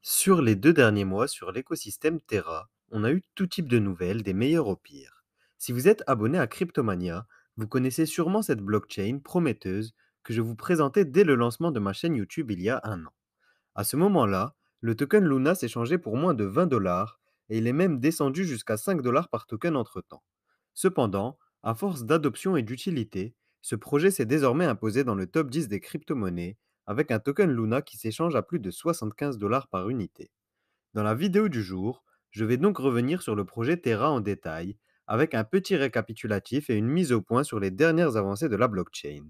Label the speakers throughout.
Speaker 1: Sur les 2 derniers mois, sur l'écosystème Terra, on a eu tout type de nouvelles, des meilleures au pire. Si vous êtes abonné à Cryptomania, vous connaissez sûrement cette blockchain prometteuse que je vous présentais dès le lancement de ma chaîne YouTube il y a un an. À ce moment-là, le token Luna s'est changé pour moins de 20 dollars et il est même descendu jusqu'à 5 dollars par token entre-temps. Cependant, à force d'adoption et d'utilité, ce projet s'est désormais imposé dans le top 10 des crypto-monnaies avec un token Luna qui s'échange à plus de 75 dollars par unité. Dans la vidéo du jour, je vais donc revenir sur le projet Terra en détail, avec un petit récapitulatif et une mise au point sur les dernières avancées de la blockchain.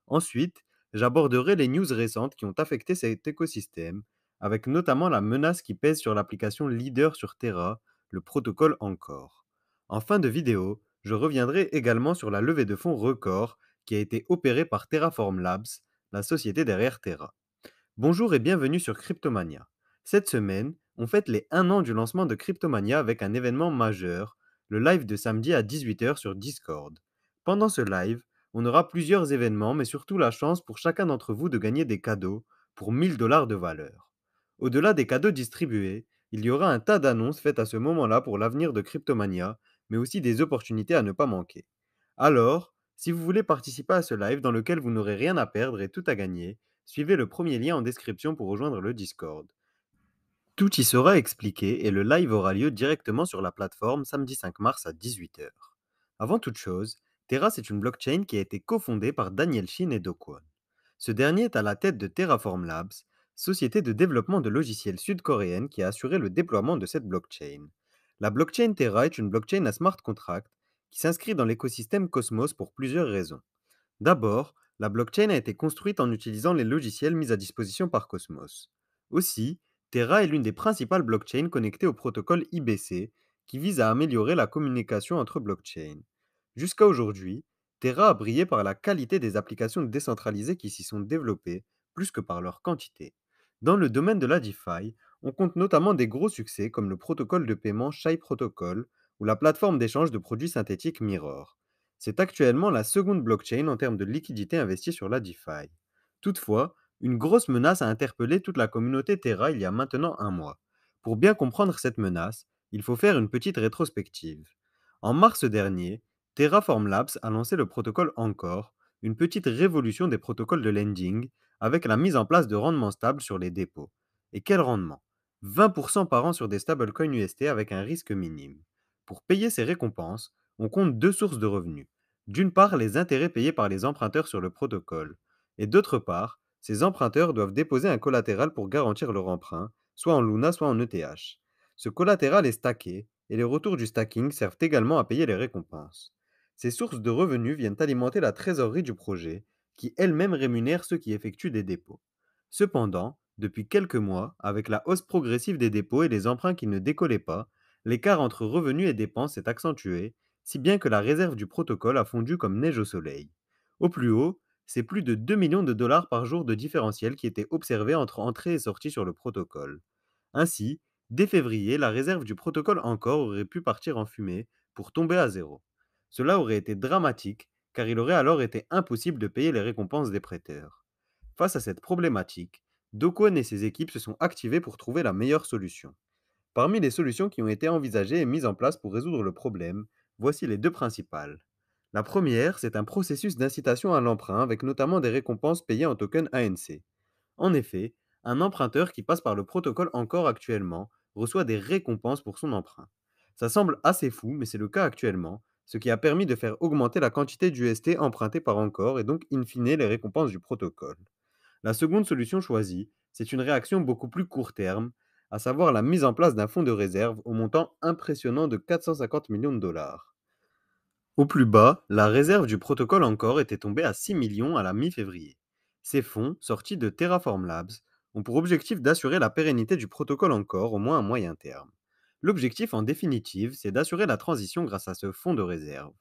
Speaker 1: Ensuite, j'aborderai les news récentes qui ont affecté cet écosystème, avec notamment la menace qui pèse sur l'application leader sur Terra, le protocole Encore. En fin de vidéo, je reviendrai également sur la levée de fonds record qui a été opérée par Terraform Labs, la société derrière Terra. Bonjour et bienvenue sur Cryptomania. Cette semaine, on fête les 1 an du lancement de Cryptomania avec un événement majeur, le live de samedi à 18 h sur Discord. Pendant ce live, on aura plusieurs événements, mais surtout la chance pour chacun d'entre vous de gagner des cadeaux pour 1000 dollars de valeur. Au-delà des cadeaux distribués, il y aura un tas d'annonces faites à ce moment-là pour l'avenir de Cryptomania, mais aussi des opportunités à ne pas manquer. Alors, si vous voulez participer à ce live dans lequel vous n'aurez rien à perdre et tout à gagner, suivez le premier lien en description pour rejoindre le Discord. Tout y sera expliqué et le live aura lieu directement sur la plateforme samedi 5 mars à 18 h. Avant toute chose, Terra c'est une blockchain qui a été cofondée par Daniel Shin et Do Kwon. Ce dernier est à la tête de Terraform Labs, société de développement de logiciels sud-coréenne qui a assuré le déploiement de cette blockchain. La blockchain Terra est une blockchain à smart contract qui s'inscrit dans l'écosystème Cosmos pour plusieurs raisons. D'abord, la blockchain a été construite en utilisant les logiciels mis à disposition par Cosmos. Aussi, Terra est l'une des principales blockchains connectées au protocole IBC, qui vise à améliorer la communication entre blockchains. Jusqu'à aujourd'hui, Terra a brillé par la qualité des applications décentralisées qui s'y sont développées, plus que par leur quantité. Dans le domaine de la DeFi, on compte notamment des gros succès comme le protocole de paiement Shai Protocol ou la plateforme d'échange de produits synthétiques Mirror. C'est actuellement la seconde blockchain en termes de liquidité investie sur la DeFi. Toutefois, une grosse menace a interpellé toute la communauté Terra il y a maintenant un mois. Pour bien comprendre cette menace, il faut faire une petite rétrospective. En mars dernier, Terraform Labs a lancé le protocole Encore, une petite révolution des protocoles de lending avec la mise en place de rendements stables sur les dépôts. Et quel rendement? 20% par an sur des stablecoins UST avec un risque minime. Pour payer ces récompenses, on compte deux sources de revenus. D'une part, les intérêts payés par les emprunteurs sur le protocole, et d'autre part, ces emprunteurs doivent déposer un collatéral pour garantir leur emprunt, soit en Luna, soit en ETH. Ce collatéral est stacké, et les retours du stacking servent également à payer les récompenses. Ces sources de revenus viennent alimenter la trésorerie du projet, qui elle-même rémunère ceux qui effectuent des dépôts. Cependant, depuis quelques mois, avec la hausse progressive des dépôts et les emprunts qui ne décollaient pas, l'écart entre revenus et dépenses s'est accentué, si bien que la réserve du protocole a fondu comme neige au soleil. Au plus haut, c'est plus de 2 millions de dollars par jour de différentiel qui étaient observés entre entrée et sortie sur le protocole. Ainsi, dès février, la réserve du protocole encore aurait pu partir en fumée pour tomber à zéro. Cela aurait été dramatique, car il aurait alors été impossible de payer les récompenses des prêteurs. Face à cette problématique, Do Kwon et ses équipes se sont activés pour trouver la meilleure solution. Parmi les solutions qui ont été envisagées et mises en place pour résoudre le problème, voici les deux principales. La première, c'est un processus d'incitation à l'emprunt avec notamment des récompenses payées en token ANC. En effet, un emprunteur qui passe par le protocole encore actuellement reçoit des récompenses pour son emprunt. Ça semble assez fou, mais c'est le cas actuellement, ce qui a permis de faire augmenter la quantité d'UST empruntée par encore et donc in fine les récompenses du protocole. La seconde solution choisie, c'est une réaction beaucoup plus court terme, à savoir la mise en place d'un fonds de réserve au montant impressionnant de 450 millions de dollars. Au plus bas, la réserve du protocole encore était tombée à 6 millions à la mi-février. Ces fonds, sortis de Terraform Labs, ont pour objectif d'assurer la pérennité du protocole encore au moins à moyen terme. L'objectif en définitive, c'est d'assurer la transition grâce à ce fonds de réserve.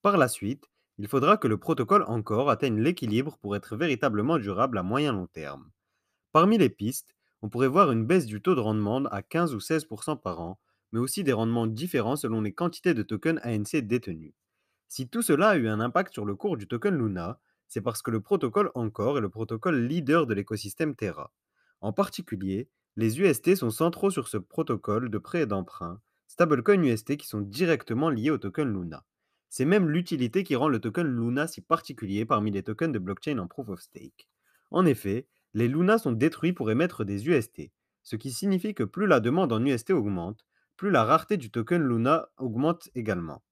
Speaker 1: Par la suite, il faudra que le protocole encore atteigne l'équilibre pour être véritablement durable à moyen long terme. Parmi les pistes, on pourrait voir une baisse du taux de rendement à 15 ou 16% par an, mais aussi des rendements différents selon les quantités de tokens ANC détenus. Si tout cela a eu un impact sur le cours du token Luna, c'est parce que le protocole Encore est le protocole leader de l'écosystème Terra. En particulier, Les UST sont centraux sur ce protocole de prêt et d'emprunt, stablecoin UST qui sont directement liés au token Luna. C'est même l'utilité qui rend le token Luna si particulier parmi les tokens de blockchain en proof of stake. En effet, les Luna sont détruits pour émettre des UST, ce qui signifie que plus la demande en UST augmente, plus la rareté du token Luna augmente également.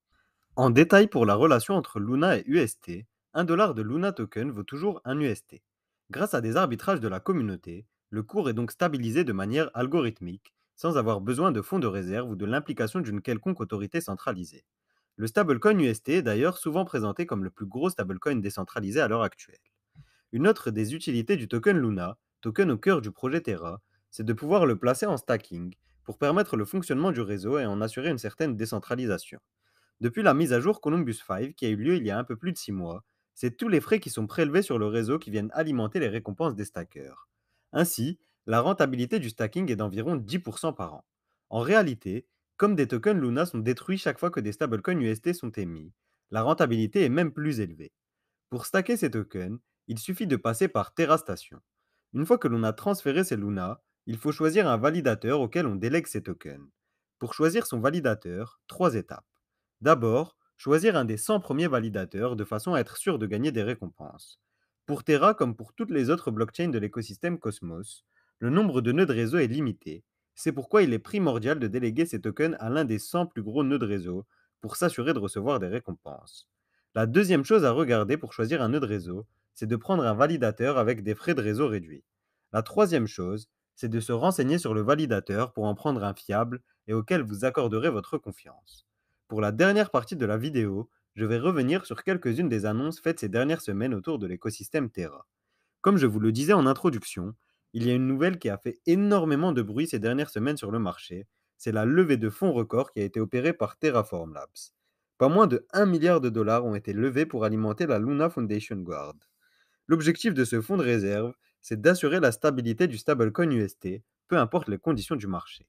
Speaker 1: En détail pour la relation entre Luna et UST, un dollar de Luna token vaut toujours un UST. Grâce à des arbitrages de la communauté, le cours est donc stabilisé de manière algorithmique, sans avoir besoin de fonds de réserve ou de l'implication d'une quelconque autorité centralisée. Le stablecoin UST est d'ailleurs souvent présenté comme le plus gros stablecoin décentralisé à l'heure actuelle. Une autre des utilités du token Luna, token au cœur du projet Terra, c'est de pouvoir le placer en stacking pour permettre le fonctionnement du réseau et en assurer une certaine décentralisation. Depuis la mise à jour Columbus 5, qui a eu lieu il y a un peu plus de 6 mois, c'est tous les frais qui sont prélevés sur le réseau qui viennent alimenter les récompenses des stackers. Ainsi, la rentabilité du stacking est d'environ 10% par an. En réalité, comme des tokens Luna sont détruits chaque fois que des stablecoins UST sont émis, la rentabilité est même plus élevée. Pour stacker ces tokens, il suffit de passer par TerraStation. Une fois que l'on a transféré ces Luna, il faut choisir un validateur auquel on délègue ces tokens. Pour choisir son validateur, trois étapes. D'abord, choisir un des 100 premiers validateurs de façon à être sûr de gagner des récompenses. Pour Terra, comme pour toutes les autres blockchains de l'écosystème Cosmos, le nombre de nœuds de réseau est limité. C'est pourquoi il est primordial de déléguer ces tokens à l'un des 100 plus gros nœuds de réseau pour s'assurer de recevoir des récompenses. La deuxième chose à regarder pour choisir un nœud de réseau, c'est de prendre un validateur avec des frais de réseau réduits. La troisième chose, c'est de se renseigner sur le validateur pour en prendre un fiable et auquel vous accorderez votre confiance. Pour la dernière partie de la vidéo, je vais revenir sur quelques-unes des annonces faites ces dernières semaines autour de l'écosystème Terra. Comme je vous le disais en introduction, il y a une nouvelle qui a fait énormément de bruit ces dernières semaines sur le marché, c'est la levée de fonds record qui a été opérée par Terraform Labs. Pas moins de 1 milliard de dollars ont été levés pour alimenter la Luna Foundation Guard. L'objectif de ce fonds de réserve, c'est d'assurer la stabilité du stablecoin UST, peu importe les conditions du marché.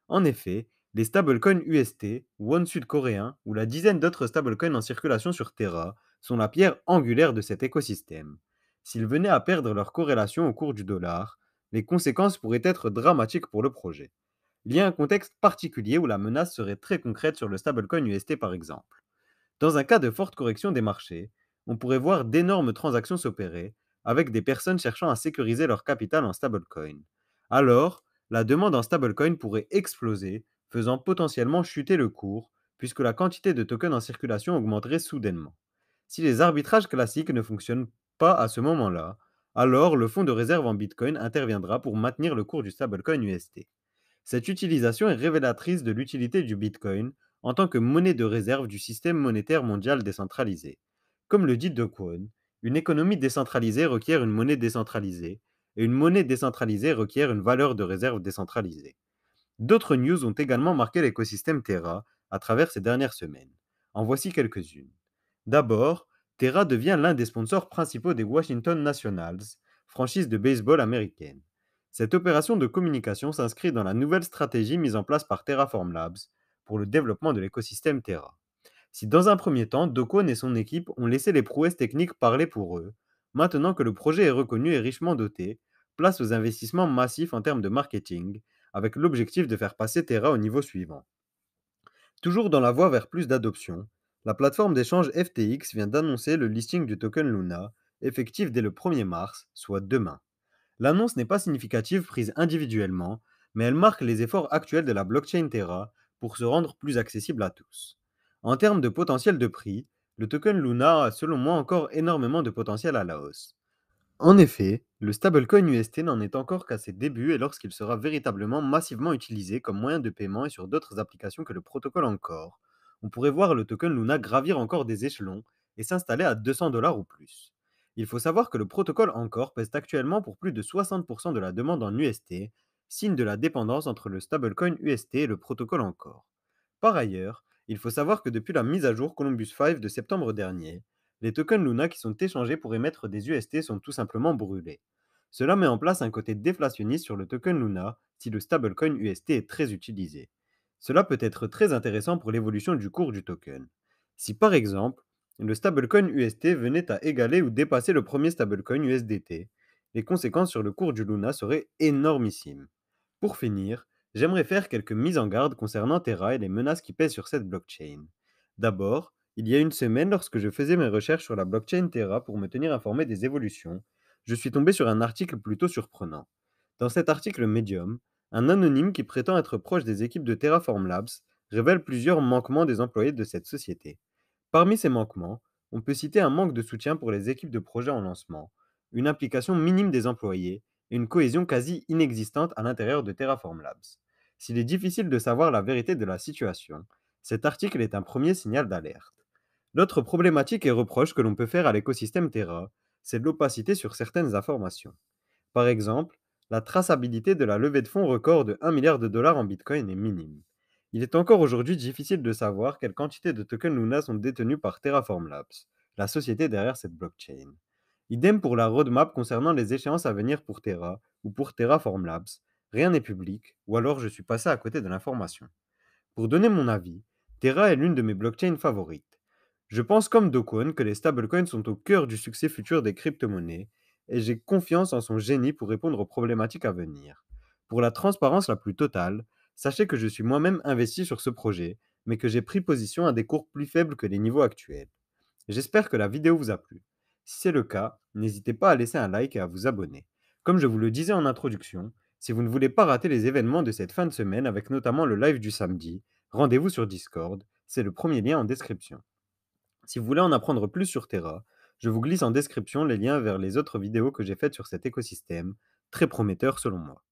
Speaker 1: En effet, les stablecoins UST, Won sud-coréen ou la dizaine d'autres stablecoins en circulation sur Terra sont la pierre angulaire de cet écosystème. S'ils venaient à perdre leur corrélation au cours du dollar, les conséquences pourraient être dramatiques pour le projet. Il y a un contexte particulier où la menace serait très concrète sur le stablecoin UST par exemple. Dans un cas de forte correction des marchés, on pourrait voir d'énormes transactions s'opérer, avec des personnes cherchant à sécuriser leur capital en stablecoin. Alors, la demande en stablecoin pourrait exploser, faisant potentiellement chuter le cours, puisque la quantité de tokens en circulation augmenterait soudainement. Si les arbitrages classiques ne fonctionnent pas à ce moment-là, alors le fonds de réserve en Bitcoin interviendra pour maintenir le cours du stablecoin UST. Cette utilisation est révélatrice de l'utilité du Bitcoin en tant que monnaie de réserve du système monétaire mondial décentralisé. Comme le dit De Kwon, une économie décentralisée requiert une monnaie décentralisée, et une monnaie décentralisée requiert une valeur de réserve décentralisée. D'autres news ont également marqué l'écosystème Terra à travers ces dernières semaines. En voici quelques-unes. D'abord, Terra devient l'un des sponsors principaux des Washington Nationals, franchise de baseball américaine. Cette opération de communication s'inscrit dans la nouvelle stratégie mise en place par Terraform Labs pour le développement de l'écosystème Terra. Si dans un premier temps, Dokwon et son équipe ont laissé les prouesses techniques parler pour eux, maintenant que le projet est reconnu et richement doté, place aux investissements massifs en termes de marketing, avec l'objectif de faire passer Terra au niveau suivant. Toujours dans la voie vers plus d'adoption, la plateforme d'échange FTX vient d'annoncer le listing du token Luna, effectif dès le 1er mars, soit demain. L'annonce n'est pas significative prise individuellement, mais elle marque les efforts actuels de la blockchain Terra pour se rendre plus accessible à tous. En termes de potentiel de prix, le token Luna a selon moi encore énormément de potentiel à la hausse. En effet, le stablecoin UST n'en est encore qu'à ses débuts et lorsqu'il sera véritablement massivement utilisé comme moyen de paiement et sur d'autres applications que le protocole Encore, on pourrait voir le token Luna gravir encore des échelons et s'installer à 200 dollars ou plus. Il faut savoir que le protocole Encore pèse actuellement pour plus de 60% de la demande en UST, signe de la dépendance entre le stablecoin UST et le protocole Encore. Par ailleurs, il faut savoir que depuis la mise à jour Columbus 5 de septembre dernier, les tokens Luna qui sont échangés pour émettre des UST sont tout simplement brûlés. Cela met en place un côté déflationniste sur le token Luna si le stablecoin UST est très utilisé. Cela peut être très intéressant pour l'évolution du cours du token. Si par exemple, le stablecoin UST venait à égaler ou dépasser le premier stablecoin USDT, les conséquences sur le cours du Luna seraient énormissimes. Pour finir, j'aimerais faire quelques mises en garde concernant Terra et les menaces qui pèsent sur cette blockchain. D'abord, il y a une semaine, lorsque je faisais mes recherches sur la blockchain Terra pour me tenir informé des évolutions, je suis tombé sur un article plutôt surprenant. Dans cet article Medium, un anonyme qui prétend être proche des équipes de Terraform Labs révèle plusieurs manquements des employés de cette société. Parmi ces manquements, on peut citer un manque de soutien pour les équipes de projet en lancement, une implication minime des employés et une cohésion quasi inexistante à l'intérieur de Terraform Labs. S'il est difficile de savoir la vérité de la situation, cet article est un premier signal d'alerte. L'autre problématique et reproche que l'on peut faire à l'écosystème Terra, c'est de l'opacité sur certaines informations. Par exemple, la traçabilité de la levée de fonds record de 1 milliard de dollars en Bitcoin est minime. Il est encore aujourd'hui difficile de savoir quelle quantité de tokens Luna sont détenus par Terraform Labs, la société derrière cette blockchain. Idem pour la roadmap concernant les échéances à venir pour Terra ou pour Terraform Labs. Rien n'est public, ou alors je suis passé à côté de l'information. Pour donner mon avis, Terra est l'une de mes blockchains favorites. Je pense comme Dokwon que les stablecoins sont au cœur du succès futur des crypto-monnaies et j'ai confiance en son génie pour répondre aux problématiques à venir. Pour la transparence la plus totale, sachez que je suis moi-même investi sur ce projet, mais que j'ai pris position à des cours plus faibles que les niveaux actuels. J'espère que la vidéo vous a plu. Si c'est le cas, n'hésitez pas à laisser un like et à vous abonner. Comme je vous le disais en introduction, si vous ne voulez pas rater les événements de cette fin de semaine avec notamment le live du samedi, rendez-vous sur Discord, c'est le premier lien en description. Si vous voulez en apprendre plus sur Terra, je vous glisse en description les liens vers les autres vidéos que j'ai faites sur cet écosystème, très prometteur selon moi.